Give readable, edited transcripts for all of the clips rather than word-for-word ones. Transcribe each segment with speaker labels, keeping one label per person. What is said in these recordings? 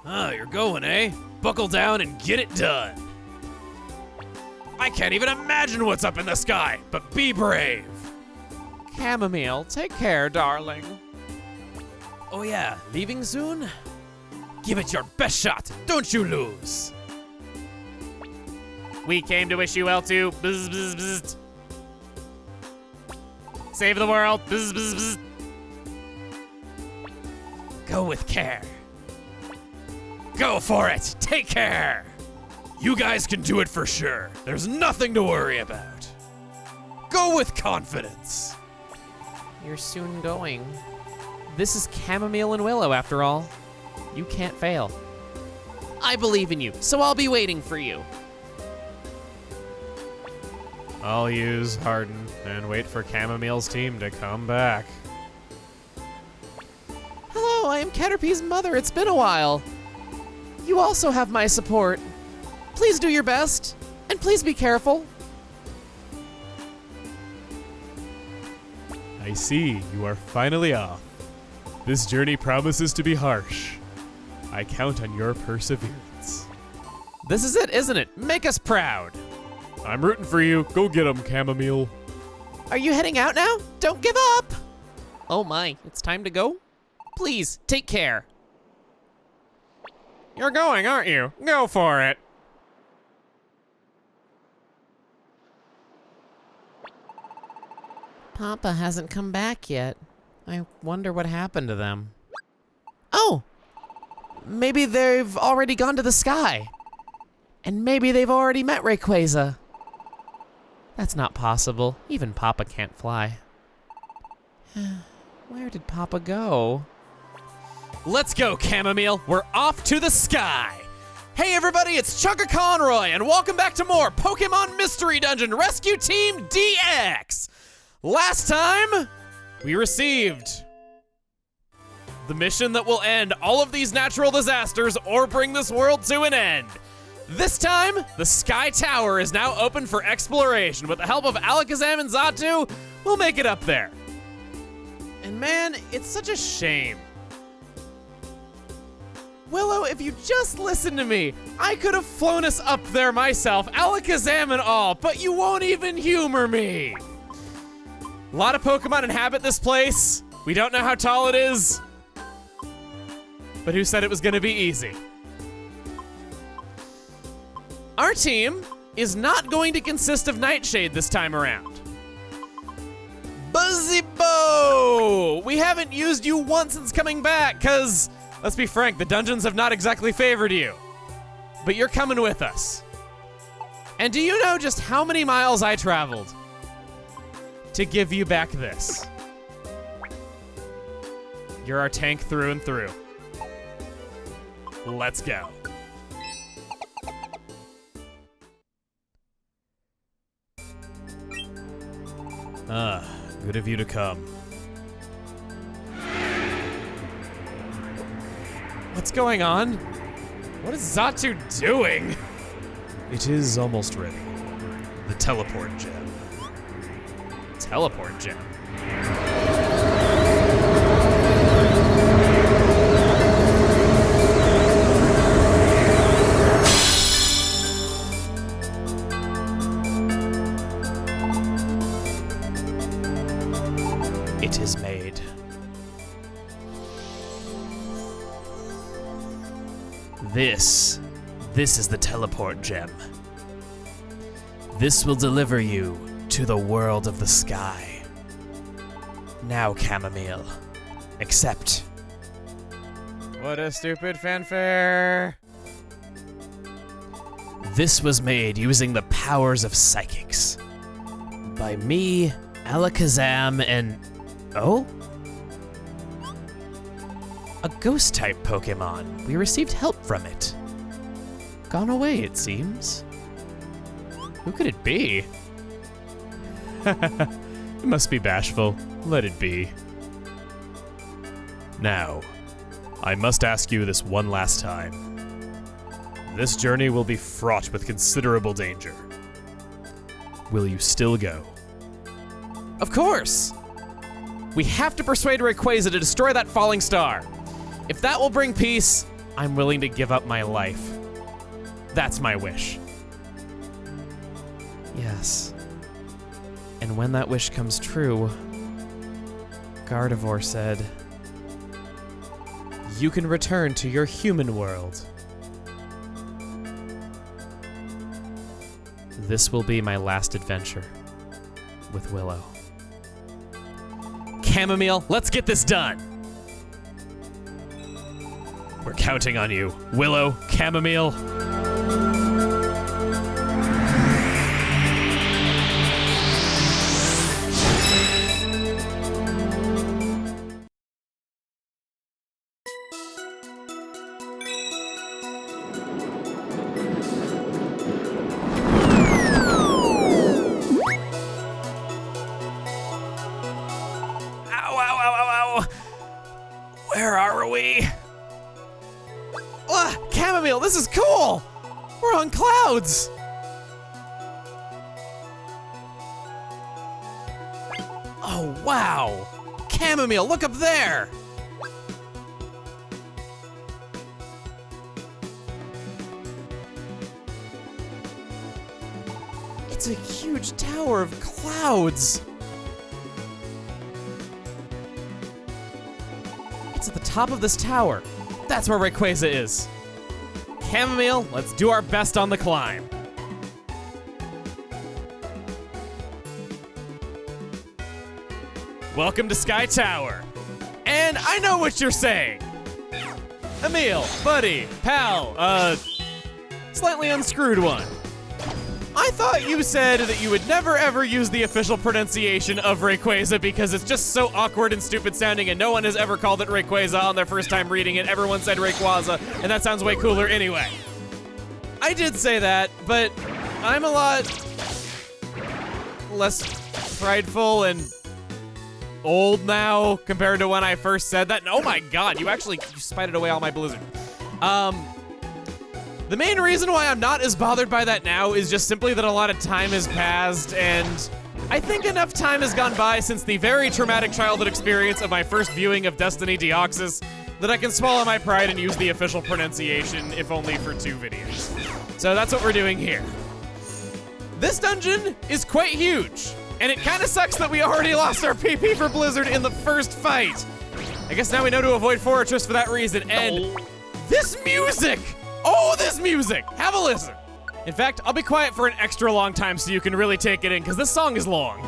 Speaker 1: Oh, you're going, eh? Buckle down and get it done. I can't even imagine what's up in the sky, but be brave.
Speaker 2: Chamomile, take care, darling.
Speaker 1: Oh yeah, leaving soon? Give it your best shot, don't you lose.
Speaker 2: We came to wish you well too. Bzz, bzz, bzz. Save the world. Bzz, bzz, bzz.
Speaker 1: Go with care. Go for it, take care. You guys can do it for sure. There's nothing to worry about. Go with confidence.
Speaker 2: You're soon going. This is Chamomile and Willow, after all. You can't fail. I believe in you, so I'll be waiting for you.
Speaker 3: I'll use Harden and wait for Chamomile's team to come back.
Speaker 2: Hello, I am Caterpie's mother. It's been a while. You also have my support. Please do your best, and please be careful.
Speaker 3: I see, you are finally off. This journey promises to be harsh. I count on your perseverance.
Speaker 2: This is it, isn't it? Make us proud.
Speaker 3: I'm rooting for you. Go get him, Chamomile.
Speaker 2: Are you heading out now? Don't give up. Oh my, it's time to go? Please, take care.
Speaker 3: You're going, aren't you? Go for it.
Speaker 2: Papa hasn't come back yet. I wonder what happened to them. Oh! Maybe they've already gone to the sky. And maybe they've already met Rayquaza. That's not possible. Even Papa can't fly. Where did Papa go?
Speaker 1: Let's go, Chamomile. We're off to the sky. Hey everybody, it's Chugga Conroy, and welcome back to more Pokemon Mystery Dungeon Rescue Team DX. Last time, we received the mission that will end all of these natural disasters or bring this world to an end. This time, the Sky Tower is now open for exploration. With the help of Alakazam and Xatu, we'll make it up there. And man, it's such a shame. Willow, if you just listen to me, I could have flown us up there myself, Alakazam and all, but you won't even humor me. A lot of Pokemon inhabit this place. We don't know how tall it is, but who said it was gonna be easy? Our team is not going to consist of Nightshade this time around. Buzzy-bo! We haven't used you once since coming back, cause, let's be frank, the dungeons have not exactly favored you. But you're coming with us. And do you know just how many miles I traveled to give you back this? You're our tank through and through. Let's go. Good of you to come. What's going on? What is Xatu doing?
Speaker 3: It is almost ready.
Speaker 1: The teleport gem. Teleport gem? It is made. This is the teleport gem. This will deliver you to the world of the sky. Now, Chamomile, accept.
Speaker 3: What a stupid fanfare.
Speaker 1: This was made using the powers of psychics. By me, Alakazam, and... oh? A ghost-type Pokemon. We received help from it. Gone away, it seems. Who could it be?
Speaker 3: It must be bashful. Let it be. Now, I must ask you this one last time. This journey will be fraught with considerable danger. Will you still go?
Speaker 1: Of course! We have to persuade Rayquaza to destroy that falling star. If that will bring peace, I'm willing to give up my life. That's my wish.
Speaker 2: Yes. And when that wish comes true, Gardevoir said,
Speaker 1: You can return to your human world.
Speaker 2: this will be my last adventure with Willow.
Speaker 1: Chamomile, let's get this done. We're counting on you. Willow, Chamomile. Where are we? Chamomile, this is cool! We're on clouds! Oh, wow! Chamomile, look up there! It's a huge tower of clouds! It's at the top of this tower. That's where Rayquaza is. Chamomile, let's do our best on the climb. Welcome to Sky Tower. And I know what you're saying. Emil, buddy, pal, slightly unscrewed one. I thought you said that you would never ever use the official pronunciation of Rayquaza because it's just so awkward and stupid sounding and no one has ever called it Rayquaza on their first time reading it. Everyone said Rayquaza, and that sounds way cooler anyway. I did say that, but I'm a lot less prideful and old now compared to when I first said that. And oh my god, you spited away all my blizzard. The main reason why I'm not as bothered by that now is just simply that a lot of time has passed, and I think enough time has gone by since the very traumatic childhood experience of my first viewing of Destiny Deoxys that I can swallow my pride and use the official pronunciation, if only for 2 videos. So that's what we're doing here. This dungeon is quite huge, and it kind of sucks that we already lost our PP for Blizzard in the first fight. I guess now we know to avoid Fortress for that reason, and this music! Oh, this music! Have a listen. In fact, I'll be quiet for an extra long time so you can really take it in, because this song is long.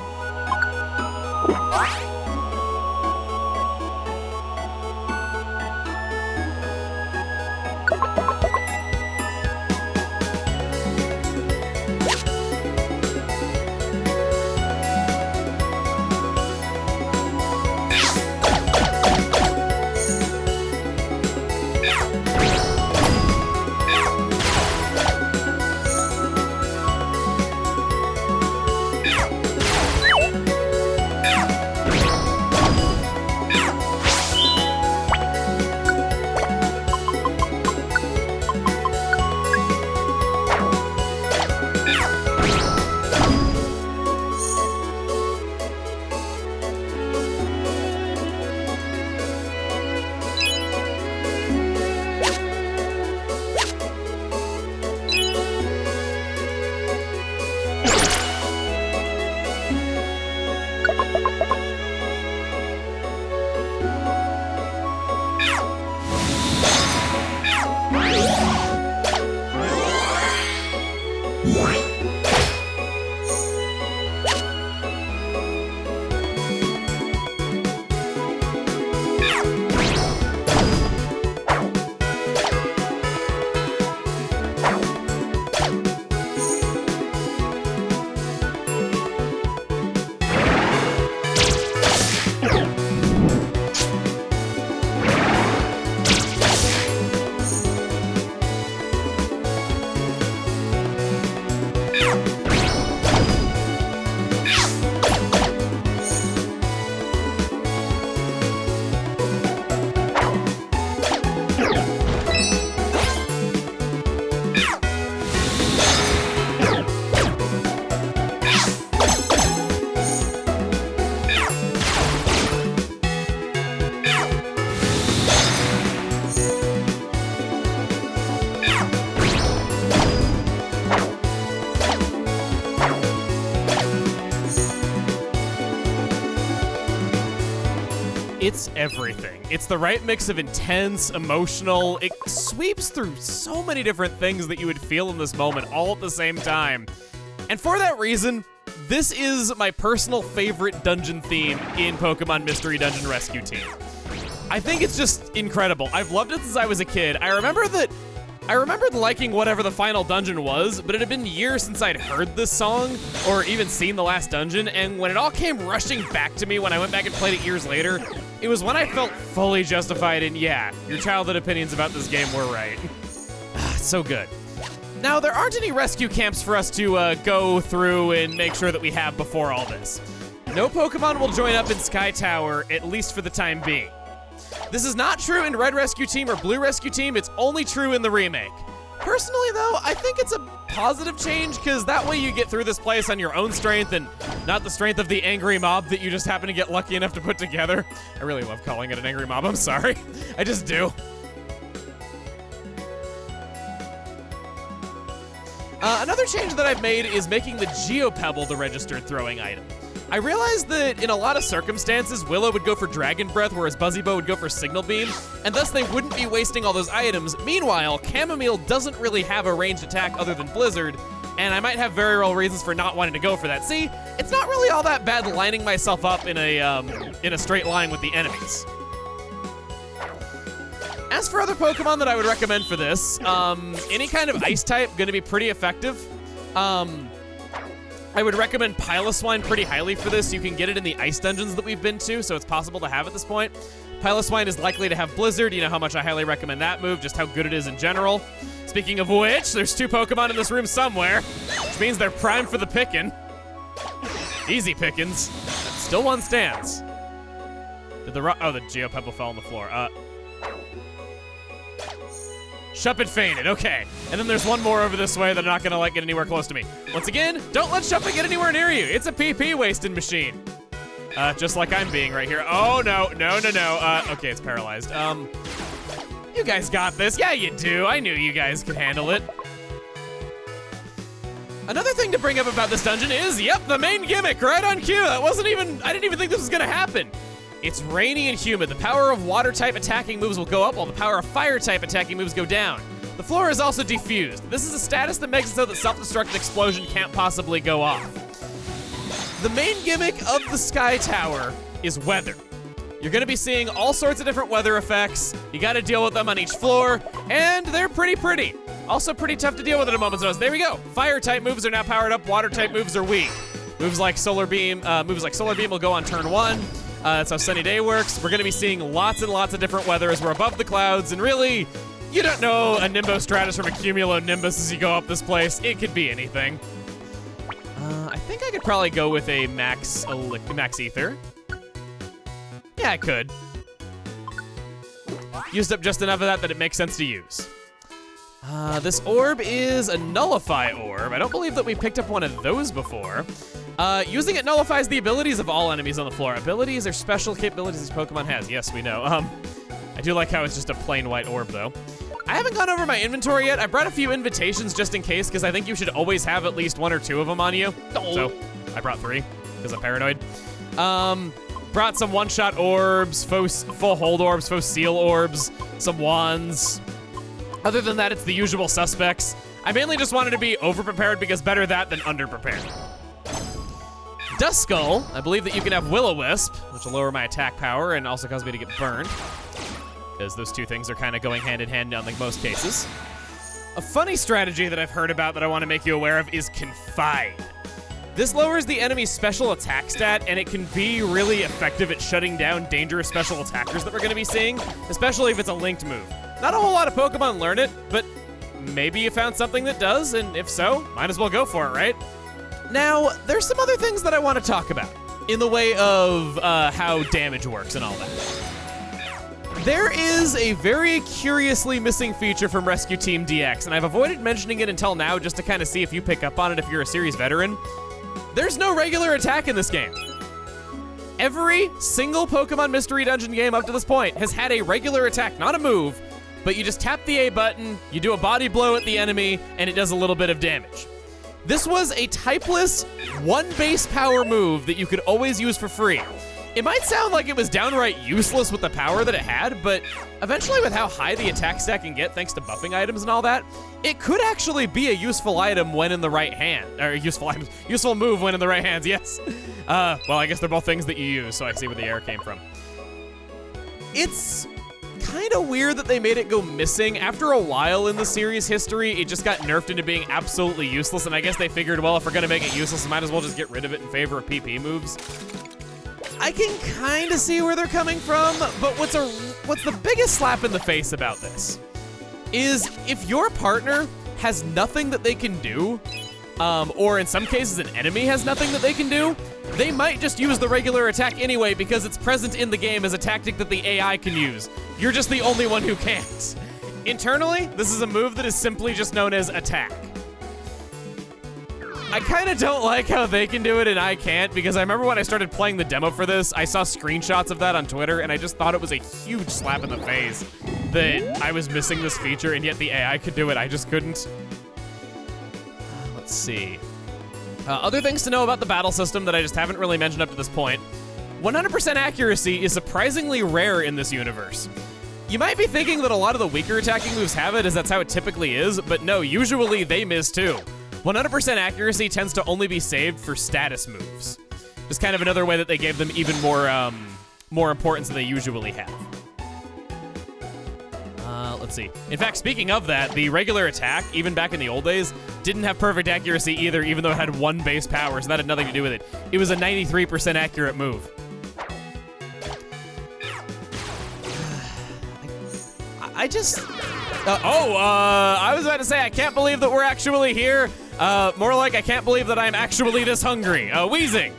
Speaker 1: It's everything. It's the right mix of intense, emotional. It sweeps through so many different things that you would feel in this moment all at the same time. And for that reason, this is my personal favorite dungeon theme in Pokemon Mystery Dungeon Rescue Team. I think it's just incredible. I've loved it since I was a kid. I remembered liking whatever the final dungeon was, but it had been years since I'd heard this song or even seen the last dungeon, and when it all came rushing back to me when I went back and played it years later, it was when I felt fully justified in, yeah, your childhood opinions about this game were right. So good. Now, there aren't any rescue camps for us to go through and make sure that we have before all this. No Pokemon will join up in Sky Tower, at least for the time being. This is not true in Red Rescue Team or Blue Rescue Team, it's only true in the remake. Personally though, I think it's a positive change because that way you get through this place on your own strength and not the strength of the angry mob that you just happen to get lucky enough to put together. I really love calling it an angry mob, I'm sorry. I just do. Another change that I've made is making the Geopebble the registered throwing item. I realized that in a lot of circumstances, Willow would go for Dragon Breath, whereas Buzzybo would go for Signal Beam, and thus they wouldn't be wasting all those items. Meanwhile, Chamomile doesn't really have a ranged attack other than Blizzard, and I might have very real reasons for not wanting to go for that. See, it's not really all that bad lining myself up in a straight line with the enemies. As for other Pokemon that I would recommend for this, any kind of Ice type gonna be pretty effective. I would recommend Piloswine pretty highly for this. You can get it in the ice dungeons that we've been to, so it's possible to have at this point. Piloswine is likely to have Blizzard. You know how much I highly recommend that move, just how good it is in general. Speaking of which, there's 2 Pokemon in this room somewhere, which means they're primed for the pickin'. Easy pickings. Still one stands. Did the Geopebble fell on the floor. Shuppet fainted, okay. And then there's one more over this way that I'm not gonna let get anywhere close to me. Once again, don't let Shuppet get anywhere near you. It's a PP wasting machine. Just like I'm being right here. Oh, no. Okay, it's paralyzed. You guys got this. Yeah, you do. I knew you guys could handle it. Another thing to bring up about this dungeon is, yep, the main gimmick, right on cue. I didn't even think this was gonna happen. It's rainy and humid. The power of water-type attacking moves will go up while the power of fire-type attacking moves go down. The floor is also defused. This is a status that makes it so that self-destruct explosion can't possibly go off. The main gimmick of the Sky Tower is weather. You're gonna be seeing all sorts of different weather effects. You gotta deal with them on each floor, and they're pretty. Also pretty tough to deal with at a moment's notice. There we go. Fire-type moves are now powered up. Water-type moves are weak. Moves like Solar Beam will go on turn 1. That's how Sunny Day works. We're gonna be seeing lots and lots of different weather as we're above the clouds, and really, you don't know a Nimbostratus from a Cumulonimbus as you go up this place. It could be anything. I think I could probably go with a Max Ether. Yeah, I could. Used up just enough of that it makes sense to use. This orb is a Nullify orb. I don't believe that we picked up one of those before. Using it nullifies the abilities of all enemies on the floor. Abilities are special capabilities this Pokemon has. Yes, we know. I do like how it's just a plain white orb, though. I haven't gone over my inventory yet. I brought a few invitations just in case, because I think you should always have at least 1 or 2 of them on you. So, I brought 3, because I'm paranoid. Brought some one-shot orbs, full hold orbs, faux seal orbs, some wands. Other than that, it's the usual suspects. I mainly just wanted to be over-prepared because better that than under-prepared. Duskull, I believe that you can have Will-O-Wisp, which will lower my attack power and also cause me to get burned, because those 2 things are kind of going hand in hand in like most cases. A funny strategy that I've heard about that I want to make you aware of is Confide. This lowers the enemy's special attack stat, and it can be really effective at shutting down dangerous special attackers that we're going to be seeing, especially if it's a linked move. Not a whole lot of Pokemon learn it, but maybe you found something that does, and if so, might as well go for it, right? Now, there's some other things that I want to talk about in the way of how damage works and all that. There is a very curiously missing feature from Rescue Team DX, and I've avoided mentioning it until now just to kind of see if you pick up on it if you're a series veteran. There's no regular attack in this game. Every single Pokemon Mystery Dungeon game up to this point has had a regular attack, not a move, but you just tap the A button, you do a body blow at the enemy, and it does a little bit of damage. This was a typeless, 1 base power move that you could always use for free. It might sound like it was downright useless with the power that it had, but eventually with how high the attack stat can get thanks to buffing items and all that, it could actually be a useful item when in the right hand. Or useful move when in the right hands, yes. Well, I guess they're both things that you use, so I see where the error came from. It's kind of weird that they made it go missing. After a while in the series history, it just got nerfed into being absolutely useless, and I guess they figured, well, if we're gonna make it useless, we might as well just get rid of it in favor of PP moves. I can kind of see where they're coming from, but what's the biggest slap in the face about this is if your partner has nothing that they can do, or in some cases an enemy has nothing that they can do, they might just use the regular attack anyway because it's present in the game as a tactic that the AI can use. You're just the only one who can't. Internally, this is a move that is simply just known as attack. I kind of don't like how they can do it and I can't, because I remember when I started playing the demo for this, I saw screenshots of that on Twitter, and I just thought it was a huge slap in the face that I was missing this feature, and yet the AI could do it. I just couldn't. Let's see. Other things to know about the battle system that I just haven't really mentioned up to this point. 100% accuracy is surprisingly rare in this universe. You might be thinking that a lot of the weaker attacking moves have it, as that's how it typically is, but no, usually they miss too. 100% accuracy tends to only be saved for status moves. Just kind of another way that they gave them even more importance than they usually have. Let's see. In fact, speaking of that, the regular attack, even back in the old days, didn't have perfect accuracy either, even though it had 1 base power, so that had nothing to do with it. It was a 93% accurate move. I was about to say, I can't believe that we're actually here. More like, I can't believe that I'm actually this hungry. Wheezing.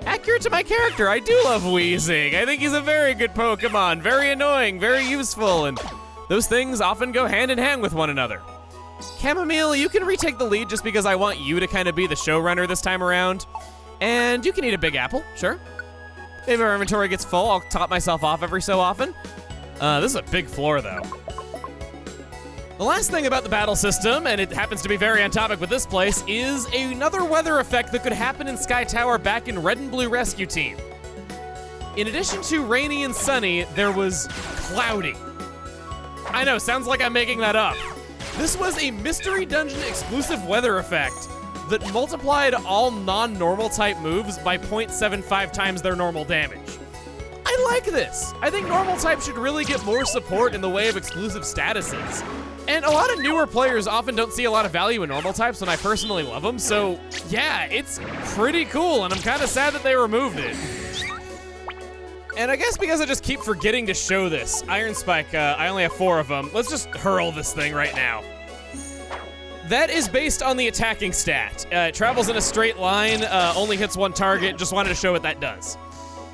Speaker 1: Accurate to my character, I do love Wheezing. I think he's a very good Pokemon, very annoying, very useful, and those things often go hand in hand with one another. Chamomile, you can retake the lead just because I want you to kind of be the showrunner this time around. And you can eat a big apple, sure. If our inventory gets full, I'll top myself off every so often. This is a big floor, though. The last thing about the battle system, and it happens to be very on topic with this place, is another weather effect that could happen in Sky Tower back in Red and Blue Rescue Team. In addition to rainy and sunny, there was cloudy. I know, sounds like I'm making that up. This was a Mystery Dungeon exclusive weather effect that multiplied all non-normal type moves by 0.75 times their normal damage. I like this. I think normal type should really get more support in the way of exclusive statuses. And a lot of newer players often don't see a lot of value in normal types, and I personally love them, so yeah, it's pretty cool, and I'm kind of sad that they removed it. And I guess because I just keep forgetting to show this, Iron Spike, I only have 4 of them. Let's just hurl this thing right now. That is based on the attacking stat. It travels in a straight line, only hits 1 target. Just wanted to show what that does.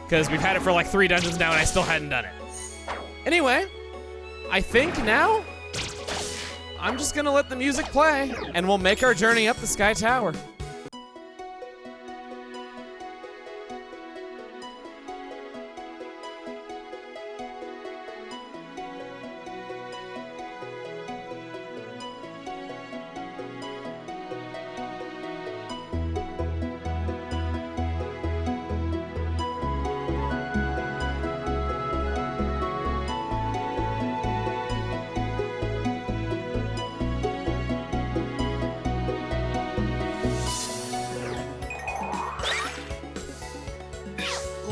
Speaker 1: Because we've had it for like 3 dungeons now and I still hadn't done it. Anyway, I think now I'm just gonna let the music play and we'll make our journey up the Sky Tower.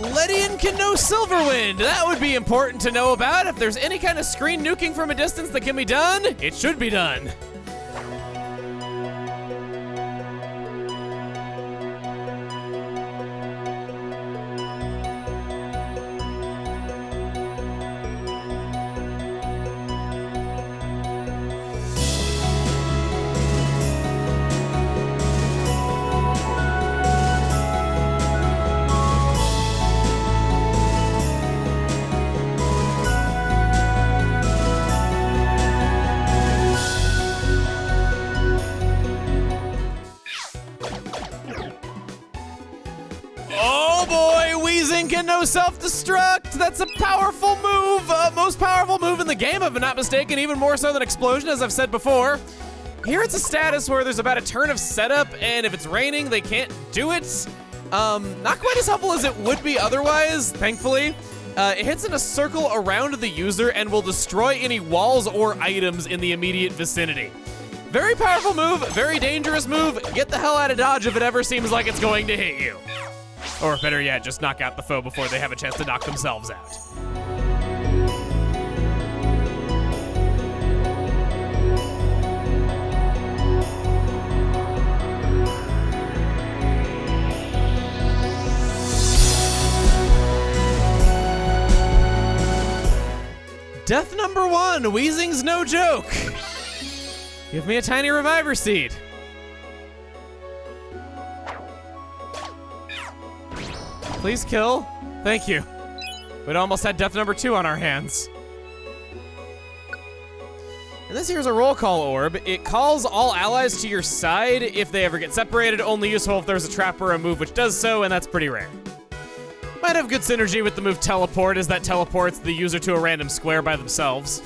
Speaker 1: Ledian can know Silverwind. That would be important to know about. If there's any kind of screen nuking from a distance that can be done, it should be done. Can no self-destruct. That's a powerful move. Most powerful move in the game, if I'm not mistaken, even more so than Explosion, as I've said before. Here it's a status where there's about a turn of setup, and if it's raining, they can't do it. Not quite as helpful as it would be otherwise, thankfully. It hits in a circle around the user and will destroy any walls or items in the immediate vicinity. Very powerful move, very dangerous move. Get the hell out of dodge if it ever seems like it's going to hit you. Or better yet, just knock out the foe before they have a chance to knock themselves out. Death number 1, Wheezing's no joke. Give me a tiny reviver seed. Please kill. Thank you. We'd almost had death number 2 on our hands. And this here's a roll call orb. It calls all allies to your side if they ever get separated, only useful if there's a trap or a move which does so, and that's pretty rare. Might have good synergy with the move teleport, as that teleports the user to a random square by themselves.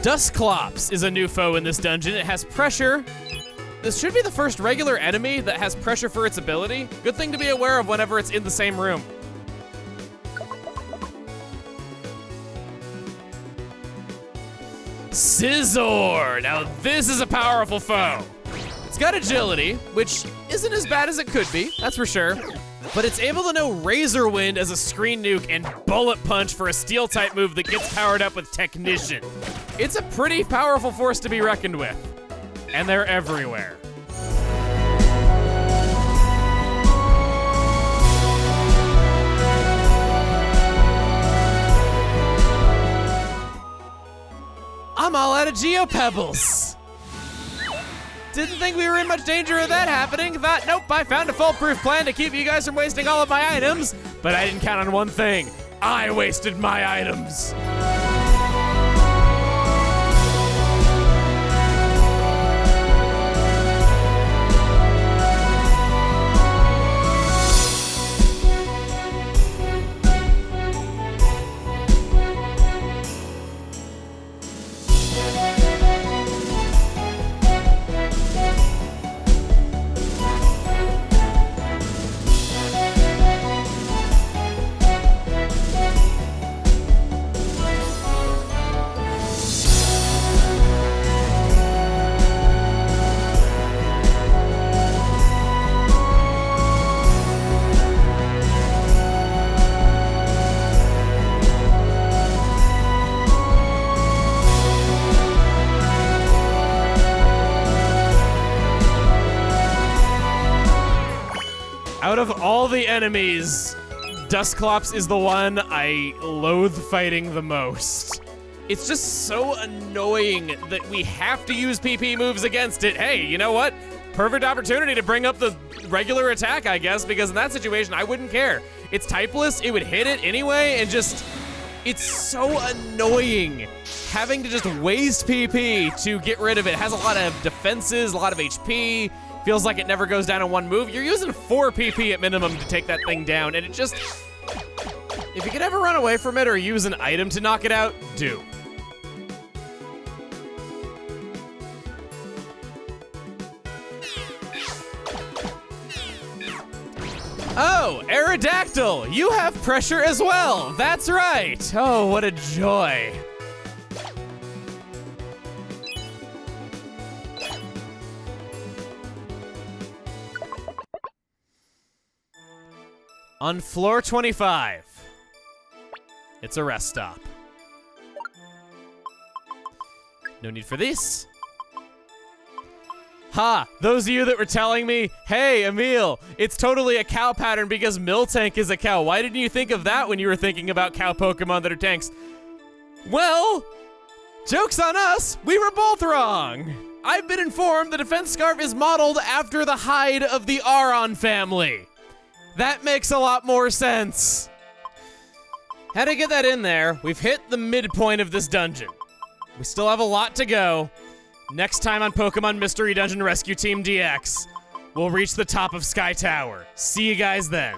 Speaker 1: Dusclops is a new foe in this dungeon. It has pressure. This should be the first regular enemy that has pressure for its ability. Good thing to be aware of whenever it's in the same room. Scizor! Now this is a powerful foe. It's got agility, which isn't as bad as it could be, that's for sure. But it's able to know Razor Wind as a screen nuke and Bullet Punch for a steel type move that gets powered up with Technician. It's a pretty powerful force to be reckoned with. And they're everywhere. I'm all out of Geopebbles. Didn't think we were in much danger of that happening. Thought, nope, I found a foolproof plan to keep you guys from wasting all of my items. But I didn't count on one thing. I wasted my items. Out of all the enemies, Dusclops is the one I loathe fighting the most. It's just so annoying that we have to use PP moves against it. Hey, you know what? Perfect opportunity to bring up the regular attack, I guess, because in that situation, I wouldn't care. It's typeless, it would hit it anyway, and just, it's so annoying having to just waste PP to get rid of it. It has a lot of defenses, a lot of HP, feels like it never goes down in one move. You're using 4 PP at minimum to take that thing down, and it just, if you could ever run away from it or use an item to knock it out, do. Oh, Aerodactyl, you have pressure as well. That's right. Oh, what a joy. On floor 25. It's a rest stop. No need for this. Ha! Those of you that were telling me, hey, Emil, it's totally a cow pattern because Miltank is a cow. Why didn't you think of that when you were thinking about cow Pokemon that are tanks? Well, joke's on us. We were both wrong. I've been informed the defense scarf is modeled after the hide of the Aron family. That makes a lot more sense. Had to get that in there. We've hit the midpoint of this dungeon. We still have a lot to go. Next time on Pokemon Mystery Dungeon Rescue Team DX, we'll reach the top of Sky Tower. See you guys then.